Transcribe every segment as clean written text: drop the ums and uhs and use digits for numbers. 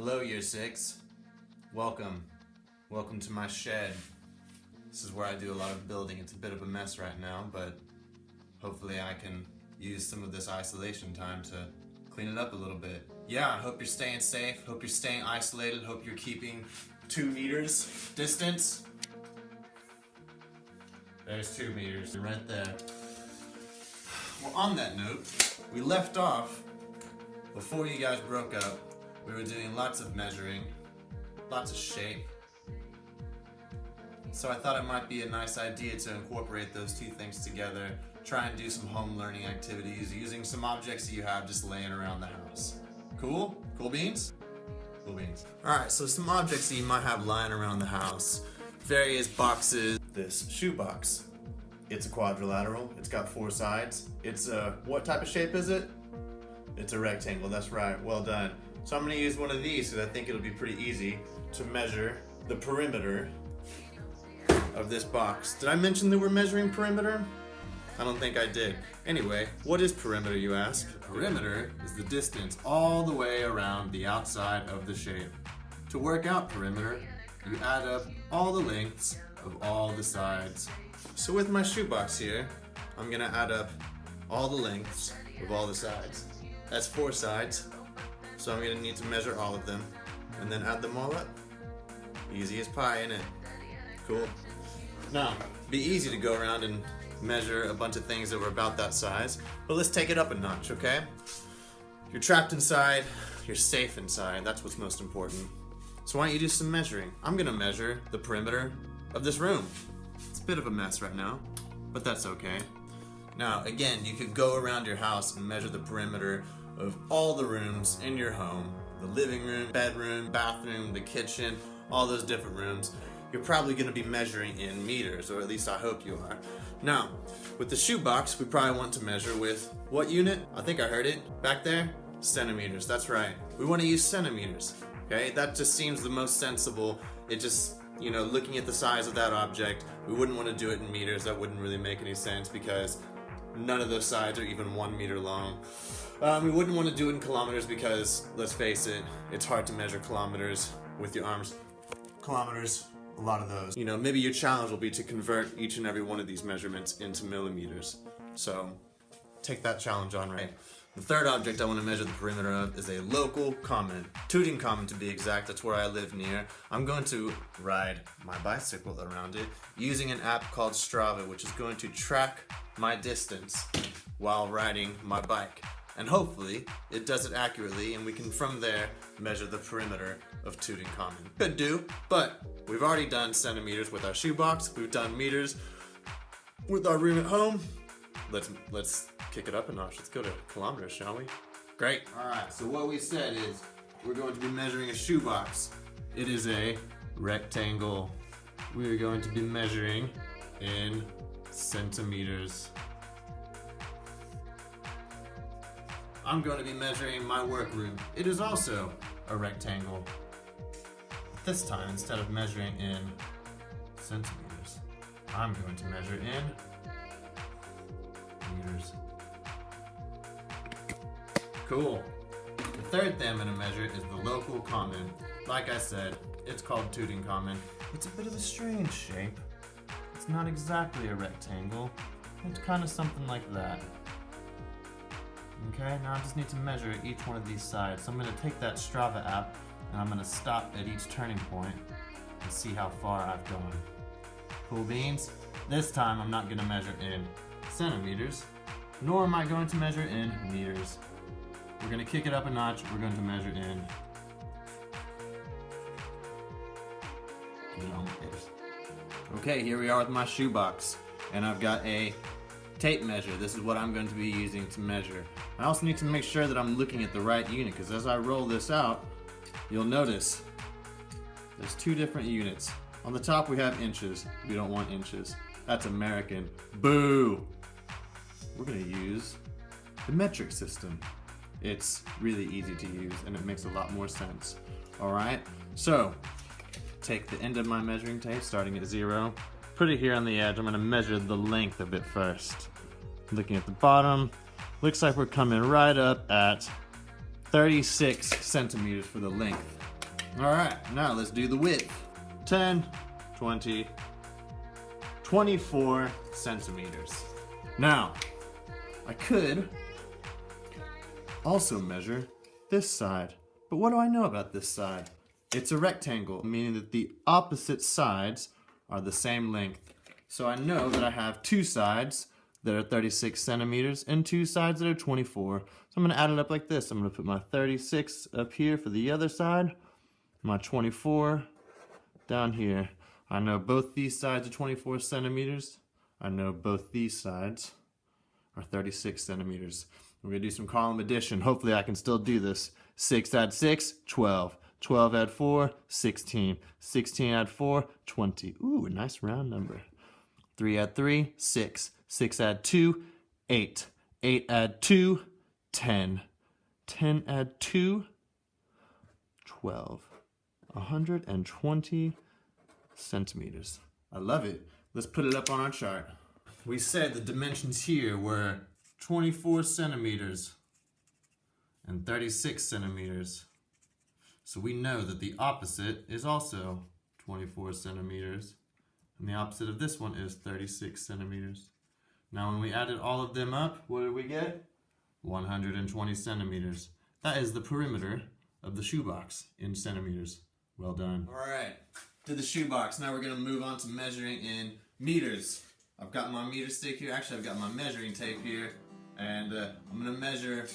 Hello, Year 6. Welcome to my shed. This is where I do a lot of building. It's a bit of a mess right now, but hopefully I can use some of this isolation time to clean it up a little bit. Yeah, I hope you're staying safe, hope you're staying isolated, hope you're keeping 2 meters distance. There's 2 meters right there. Well, on that note, we left off before you guys broke up. We were doing lots of measuring, lots of shape. So I thought it might be a nice idea to incorporate those two things together, try and do some home learning activities using some objects that you have just laying around the house. Cool? Cool beans? Cool beans. Alright, so some objects that you might have lying around the house. Various boxes. This shoebox. It's a quadrilateral. It's got 4 sides. It's a, what type of shape is it? It's a rectangle, that's right. Well done. So I'm going to use one of these because I think it'll be pretty easy to measure the perimeter of this box. Did I mention that we're measuring perimeter? I don't think I did. Anyway, what is perimeter, you ask? Perimeter is the distance all the way around the outside of the shape. To work out perimeter, you add up all the lengths of all the sides. So with my shoebox here, I'm going to add up all the lengths of all the sides. That's 4 sides. So I'm going to need to measure all of them and then add them all up. Easy as pie, innit? Cool. Now, it'd be easy to go around and measure a bunch of things that were about that size, but let's take it up a notch, okay? You're trapped inside, you're safe inside, that's what's most important. So why don't you do some measuring? I'm going to measure the perimeter of this room. It's a bit of a mess right now, but that's okay. Now, again, you could go around your house and measure the perimeter of all the rooms in your home. The living room, bedroom, bathroom, the kitchen, all those different rooms. You're probably going to be measuring in meters, or at least I hope you are. Now, with the shoebox, we probably want to measure with what unit? I think I heard it back there. Centimeters, that's right. We want to use centimeters, okay? That just seems the most sensible. It just, you know, looking at the size of that object, we wouldn't want to do it in meters. That wouldn't really make any sense because none of those sides are even 1 meter long. We wouldn't want to do it in kilometers because, let's face it, it's hard to measure kilometers with your arms. Kilometers, a lot of those. You know, maybe your challenge will be to convert each and every one of these measurements into millimeters. So, take that challenge on, right? The third object I want to measure the perimeter of is a local common. Tooting Common to be exact, that's where I live near. I'm going to ride my bicycle around it using an app called Strava, which is going to track my distance while riding my bike. And hopefully, it does it accurately and we can from there measure the perimeter of Tooting Common. Could do, but we've already done centimeters with our shoebox, we've done meters with our room at home. Let's kick it up a notch. Let's go to kilometers, shall we? Great. Alright, so what we said is we're going to be measuring a shoebox. It is a rectangle. We are going to be measuring in centimeters. I'm going to be measuring my workroom. It is also a rectangle. This time, instead of measuring in centimeters, I'm going to measure in meters. Cool. The third thing I'm going to measure is the local common. Like I said, it's called Tooting Common. It's a bit of a strange shape. It's not exactly a rectangle. It's kind of something like that. Okay, now I just need to measure each one of these sides. So I'm going to take that Strava app and I'm going to stop at each turning point and see how far I've gone. Cool beans? This time I'm not going to measure in centimeters, nor am I going to measure in meters. We're going to kick it up a notch. We're going to measure in kilometers. Okay, here we are with my shoebox, and I've got a tape measure. This is what I'm going to be using to measure. I also need to make sure that I'm looking at the right unit, because as I roll this out, you'll notice there's 2 different units. On the top we have inches. We don't want inches. That's American. Boo! We're going to use the metric system. It's really easy to use and it makes a lot more sense. Alright, so take the end of my measuring tape starting at 0. Put it here on the edge. I'm going to measure the length of it first. Looking at the bottom, looks like we're coming right up at 36 centimeters for the length All right, now let's do the width. 10, 20, 24 centimeters. Now, I could also measure this side, but what do I know about this side? It's a rectangle, meaning that the opposite sides are the same length. So I know that I have two sides that are 36 centimeters and two sides that are 24. So I'm gonna add it up like this. I'm gonna put my 36 up here for the other side, my 24 down here. I know both these sides are 24 centimeters. I know both these sides are 36 centimeters. We're gonna do some column addition. Hopefully I can still do this. 6 add 6, 12. 12 add 4, 16. 16 add 4, 20. Ooh, a nice round number. 3 add 3, 6. 6 add 2, 8. 8 add 2, 10. 10 add 2, 12. 120 centimeters. I love it. Let's put it up on our chart. We said the dimensions here were 24 centimeters and 36 centimeters. So we know that the opposite is also 24 centimeters. And the opposite of this one is 36 centimeters. Now when we added all of them up, what did we get? 120 centimeters. That is the perimeter of the shoebox in centimeters. Well done. All right, did the shoebox. Now we're gonna move on to measuring in meters. I've got my meter stick here. Actually, I've got my measuring tape here. And I'm gonna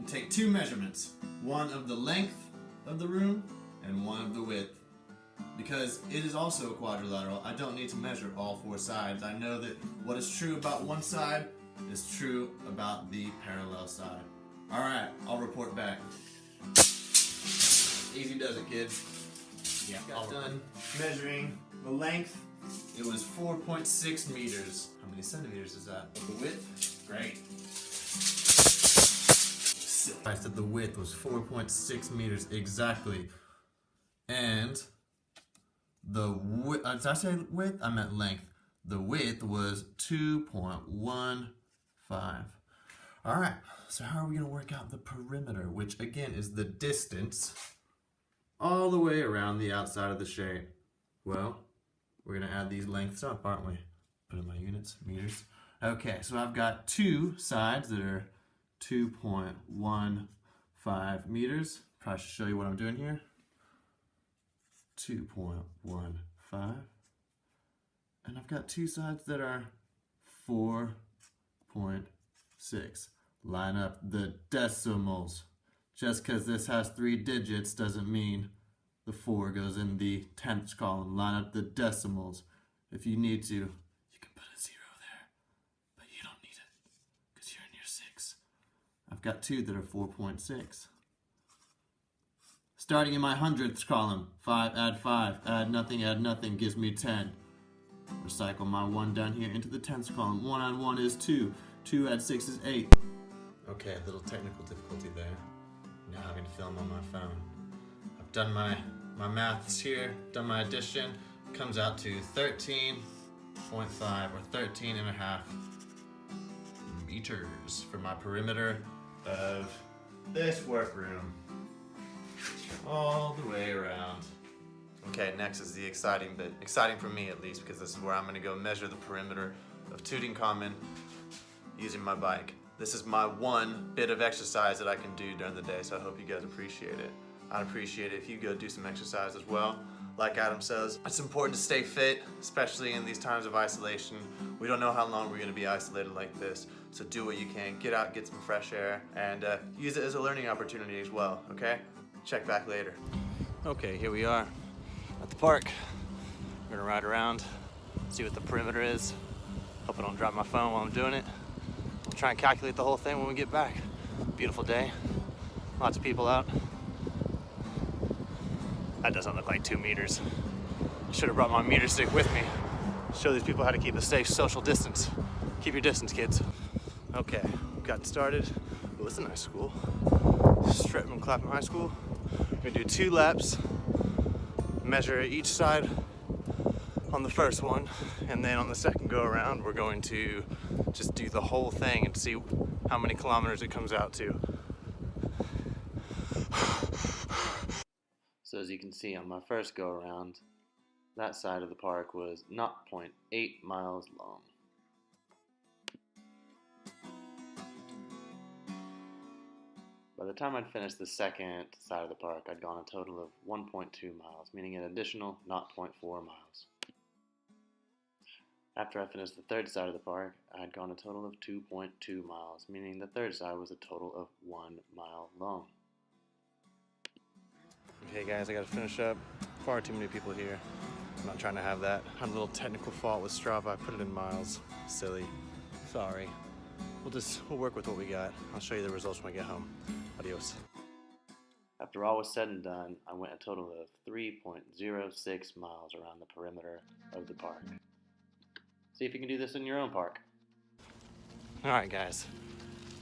take two measurements. One of the length of the room and one of the width. Because it is also a quadrilateral, I don't need to measure all four sides. I know that what is true about one side is true about the parallel side. All right, I'll report back. Easy does it, kid. Yeah, got done measuring the length. It was 4.6 meters. How many centimeters is that? The width? Great. I said the width was 4.6 meters exactly. And the width, did I say width? I meant length. The width was 2.15. All right, so how are we gonna work out the perimeter, which again is the distance all the way around the outside of the shape? Well, we're gonna add these lengths up, aren't we? Put in my units, meters. Okay, so I've got two sides that are 2.15 meters. Probably should show you what I'm doing here. 2.15. And I've got two sides that are 4.6. Line up the decimals. Just because this has 3 digits doesn't mean the 4 goes in the 10th column. Line up the decimals. If you need to, you can put a 0 there. But you don't need it because you're in your 6. I've got two that are 4.6. Starting in my 100th column, 5 add nothing gives me 10. Recycle my 1 down here into the 10th column. 1 add 1 is 2. 2 add 6 is 8. Okay, a little technical difficulty there. Now having to film on my phone. I've done my maths here, done my addition. Comes out to 13.5 or 13 and a half meters for my perimeter of this workroom. All the way around. Okay, next is the exciting bit. Exciting for me at least, because this is where I'm gonna go measure the perimeter of Tooting Common using my bike. This is my one bit of exercise that I can do during the day, so I hope you guys appreciate it. I'd appreciate it if you go do some exercise as well. Like Adam says, it's important to stay fit, especially in these times of isolation. We don't know how long we're gonna be isolated like this, so do what you can. Get out, get some fresh air, and use it as a learning opportunity as well, okay? Check back later. Okay, here we are at the park. We're gonna ride around, see what the perimeter is. Hope I don't drop my phone while I'm doing it. We'll try and calculate the whole thing when we get back. Beautiful day, lots of people out. That doesn't look like 2 meters. Should have brought my meter stick with me. Show these people how to keep a safe social distance. Keep your distance, kids. Okay, got started. Oh, it's a nice school. Stratton Clapham High School. We're gonna do 2 laps, measure each side on the first one, and then on the second go around, we're going to just do the whole thing and see how many kilometers it comes out to. So as you can see on my first go around, that side of the park was 0.8 miles long. By the time I'd finished the second side of the park, I'd gone a total of 1.2 miles, meaning an additional 0.4 miles. After I finished the third side of the park, I had gone a total of 2.2 miles, meaning the third side was a total of 1 mile long. Okay guys, I gotta finish up. Far too many people here. I'm not trying to have that. I had a little technical fault with Strava. I put it in miles. Silly. Sorry. We'll work with what we got. I'll show you the results when I get home. Adios. After all was said and done, I went a total of 3.06 miles around the perimeter of the park. See if you can do this in your own park. Alright guys,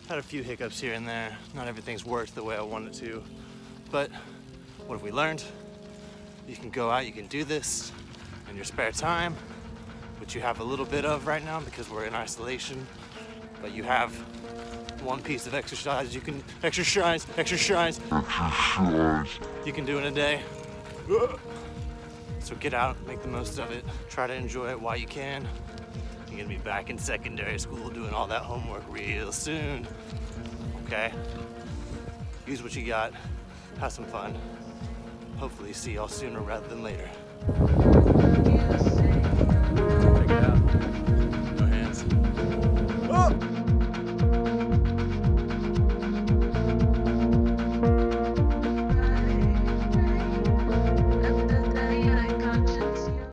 had a few hiccups here and there. Not everything's worked the way I wanted it to. But what have we learned? You can go out, you can do this in your spare time, which you have a little bit of right now because we're in isolation. But you have one piece of exercise you can exercise you can do in a day. So get out, make the most of it. Try to enjoy it while you can. You're gonna be back in secondary school doing all that homework real soon. Okay? Use what you got. Have some fun. Hopefully see y'all sooner rather than later.